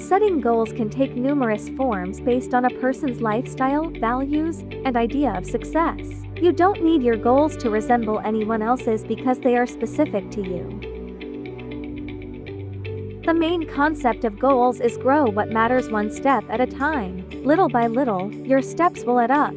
Setting goals can take numerous forms based on a person's lifestyle, values, and idea of success. You don't need your goals to resemble anyone else's because they are specific to you. The main concept of goals is grow what matters one step at a time. Little by little, your steps will add up.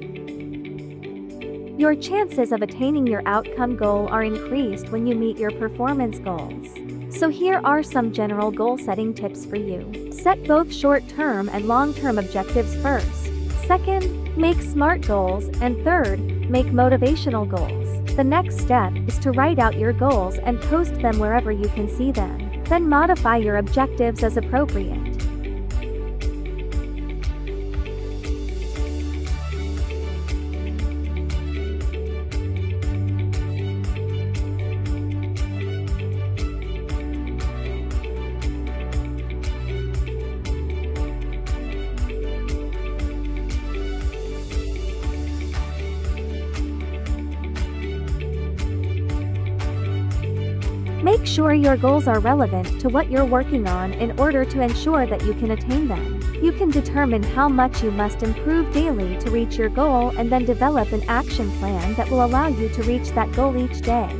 Your chances of attaining your outcome goal are increased when you meet your performance goals. So here are some general goal-setting tips for you. Set both short-term and long-term objectives first. Second, make SMART goals, and third, make motivational goals. The next step is to write out your goals and post them wherever you can see them. Then modify your objectives as appropriate. Make sure your goals are relevant to what you're working on in order to ensure that you can attain them. You can determine how much you must improve daily to reach your goal and then develop an action plan that will allow you to reach that goal each day.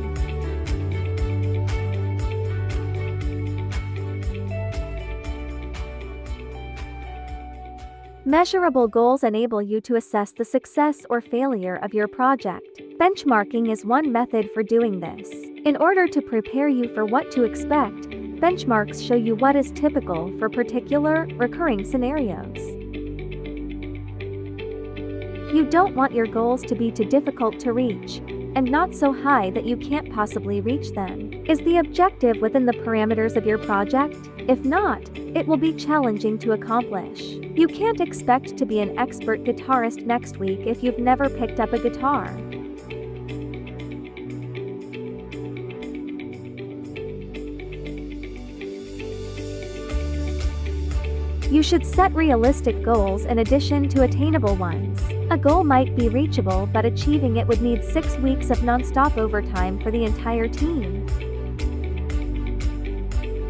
Measurable goals enable you to assess the success or failure of your project. Benchmarking is one method for doing this. In order to prepare you for what to expect, benchmarks show you what is typical for particular, recurring scenarios. You don't want your goals to be too difficult to reach, and not so high that you can't possibly reach them. Is the objective within the parameters of your project? If not, it will be challenging to accomplish. You can't expect to be an expert guitarist next week if you've never picked up a guitar. You should set realistic goals in addition to attainable ones. A goal might be reachable, but achieving it would need 6 weeks of non-stop overtime for the entire team.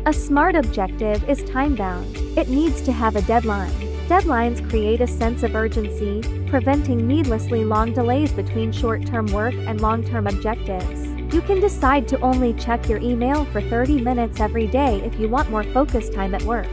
A SMART objective is time-bound. It needs to have a deadline. Deadlines create a sense of urgency, preventing needlessly long delays between short-term work and long-term objectives. You can decide to only check your email for 30 minutes every day if you want more focus time at work.